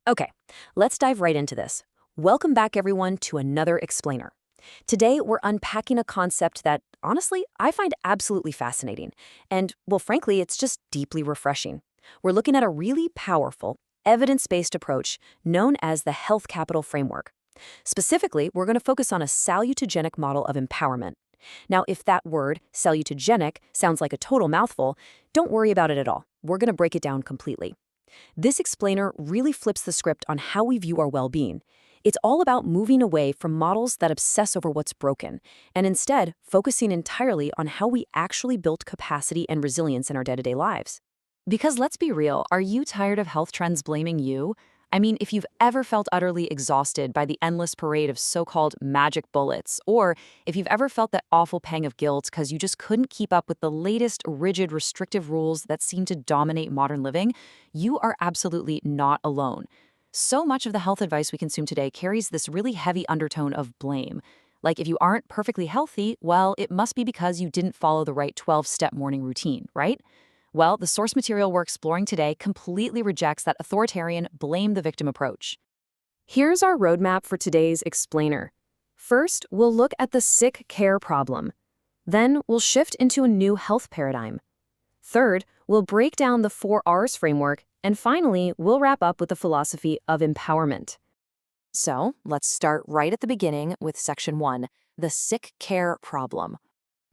Okay, let's dive right into this. Welcome back, everyone, to another explainer. Today, we're unpacking a concept that, honestly, I find absolutely fascinating. And, well, frankly, it's just deeply refreshing. We're looking at a really powerful, evidence-based approach known as the health capital framework. Specifically, we're going to focus on a salutogenic model of empowerment. Now, if that word, salutogenic, sounds like a total mouthful, don't worry about it at all. We're going to break it down completely. This explainer really flips the script on how we view our well-being. It's all about moving away from models that obsess over what's broken, and instead focusing entirely on how we actually build capacity and resilience in our day-to-day lives. Because let's be real, are you tired of health trends blaming you? I mean, if you've ever felt utterly exhausted by the endless parade of so-called magic bullets, or if you've ever felt that awful pang of guilt because you just couldn't keep up with the latest rigid, restrictive rules that seem to dominate modern living, you are absolutely not alone. So much of the health advice we consume today carries this really heavy undertone of blame. Like if you aren't perfectly healthy, well, it must be because you didn't follow the right 12-step morning routine, right? Well, the source material we're exploring today completely rejects that authoritarian blame the victim approach. Here's our roadmap for today's explainer. First, we'll look at the sick care problem. Then, we'll shift into a new health paradigm. Third, we'll break down the 4 Rs framework. And finally, we'll wrap up with the philosophy of empowerment. So, let's start right at the beginning with Section 1, the sick care problem.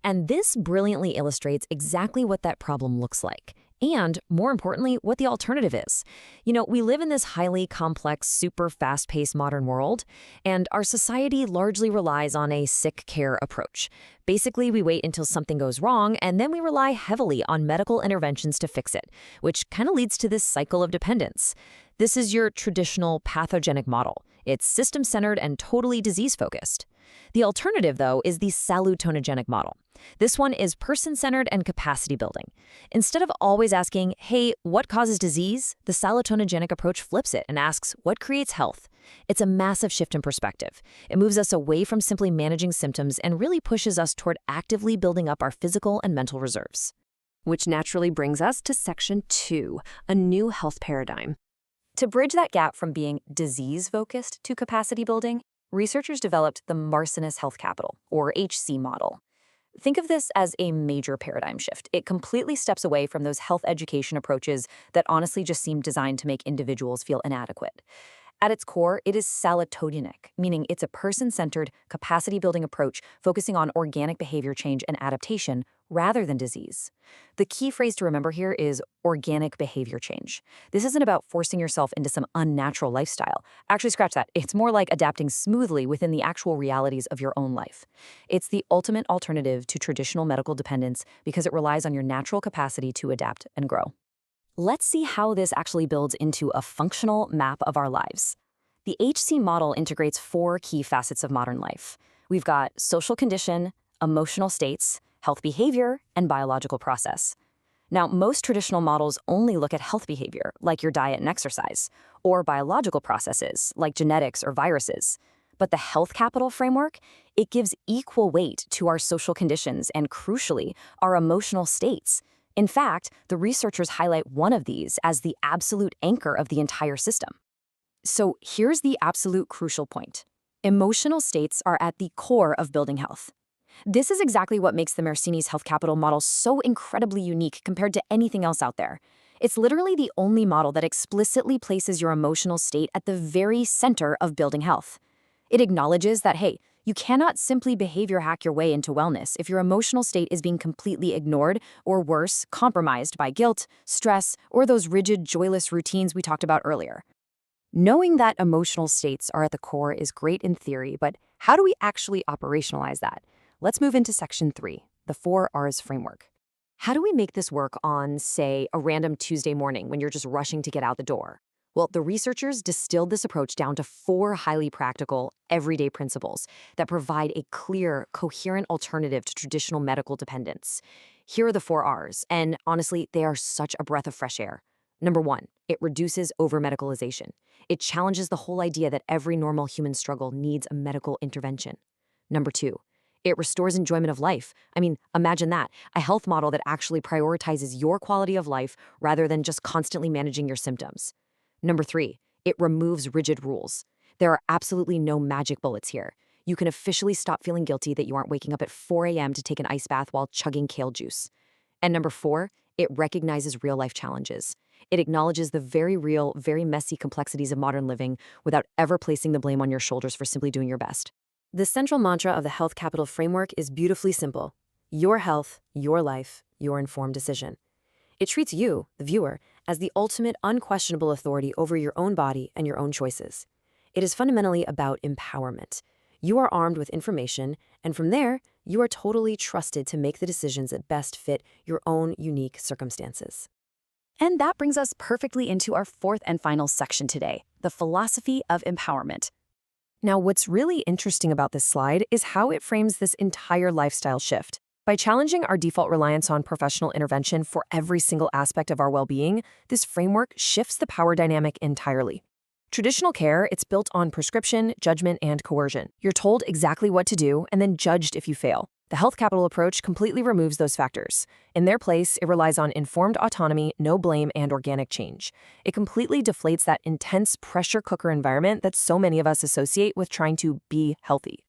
And this brilliantly illustrates exactly what that problem looks like, and, more importantly, what the alternative is. We live in this highly complex, super fast-paced modern world, and our society largely relies on a sick care approach. Basically, we wait until something goes wrong, and then we rely heavily on medical interventions to fix it, which kind of leads to this cycle of dependence. This is your traditional pathogenic model. It's system-centered and totally disease-focused. The alternative, though, is the salutonogenic model. This one is person-centered and capacity building. Instead of always asking, hey, what causes disease? The salutonogenic approach flips it and asks, what creates health? It's a massive shift in perspective. It moves us away from simply managing symptoms and really pushes us toward actively building up our physical and mental reserves. Which naturally brings us to Section 2, a new health paradigm. To bridge that gap from being disease-focused to capacity building, researchers developed the Marcinus Health Capital, or HC model. Think of this as a major paradigm shift. It completely steps away from those health education approaches that honestly just seem designed to make individuals feel inadequate. At its core, it is salutogenic, meaning it's a person-centered, capacity-building approach focusing on organic behavior change and adaptation rather than disease. The key phrase to remember here is organic behavior change. This isn't about forcing yourself into some unnatural lifestyle. Actually, scratch that. It's more like adapting smoothly within the actual realities of your own life. It's the ultimate alternative to traditional medical dependence because it relies on your natural capacity to adapt and grow. Let's see how this actually builds into a functional map of our lives. The HC model integrates 4 key facets of modern life. We've got social condition, emotional states, health behavior, and biological process. Now, most traditional models only look at health behavior, like your diet and exercise, or biological processes, like genetics or viruses. But the health capital framework, it gives equal weight to our social conditions and, crucially, our emotional states. In fact, the researchers highlight one of these as the absolute anchor of the entire system. So here's the absolute crucial point. Emotional states are at the core of building health. This is exactly what makes the Marcinus Health Capital model so incredibly unique compared to anything else out there. It's literally the only model that explicitly places your emotional state at the very center of building health. It acknowledges that, hey, you cannot simply behavior hack your way into wellness if your emotional state is being completely ignored or worse, compromised by guilt, stress, or those rigid, joyless routines we talked about earlier. Knowing that emotional states are at the core is great in theory, but how do we actually operationalize that? Let's move into Section 3, the 4 Rs framework. How do we make this work on, say, a random Tuesday morning when you're just rushing to get out the door? Well, the researchers distilled this approach down to 4 highly practical, everyday principles that provide a clear, coherent alternative to traditional medical dependence. Here are the 4 Rs, and honestly, they are such a breath of fresh air. Number 1, it reduces over-medicalization. It challenges the whole idea that every normal human struggle needs a medical intervention. Number 2, it restores enjoyment of life. I mean, imagine that, a health model that actually prioritizes your quality of life rather than just constantly managing your symptoms. Number 3, It removes rigid rules. There are absolutely no magic bullets here. You can officially stop feeling guilty that you aren't waking up at 4 a.m. to take an ice bath while chugging kale juice. And number 4, it recognizes real-life challenges. It acknowledges the very real, very messy complexities of modern living without ever placing the blame on your shoulders for simply doing your best. The central mantra of the Health Capital framework is beautifully simple. Your health, your life, your informed decision. It treats you, the viewer, as the ultimate unquestionable authority over your own body and your own choices. It is fundamentally about empowerment. You are armed with information, and from there, you are totally trusted to make the decisions that best fit your own unique circumstances. And that brings us perfectly into our fourth and final section today, the philosophy of empowerment. Now, what's really interesting about this slide is how it frames this entire lifestyle shift. By challenging our default reliance on professional intervention for every single aspect of our well-being, this framework shifts the power dynamic entirely. Traditional care, it's built on prescription, judgment, and coercion. You're told exactly what to do and then judged if you fail. The Health Capital approach completely removes those factors. In their place, it relies on informed autonomy, no blame, and organic change. It completely deflates that intense pressure cooker environment that so many of us associate with trying to be healthy.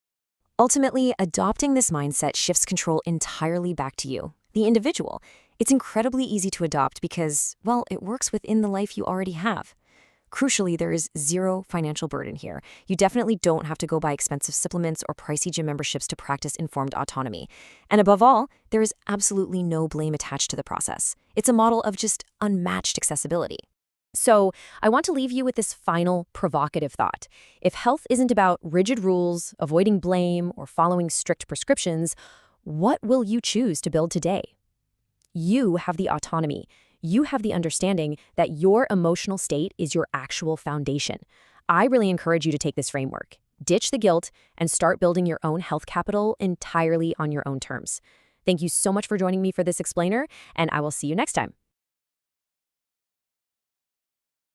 Ultimately, adopting this mindset shifts control entirely back to you, the individual. It's incredibly easy to adopt because, well, it works within the life you already have. Crucially, there is zero financial burden here. You definitely don't have to go buy expensive supplements or pricey gym memberships to practice informed autonomy. And above all, there is absolutely no blame attached to the process. It's a model of just unmatched accessibility. So, I want to leave you with this final provocative thought. If health isn't about rigid rules, avoiding blame, or following strict prescriptions, what will you choose to build today? You have the autonomy. You have the understanding that your emotional state is your actual foundation. I really encourage you to take this framework, ditch the guilt, and start building your own health capital entirely on your own terms. Thank you so much for joining me for this explainer, and I will see you next time.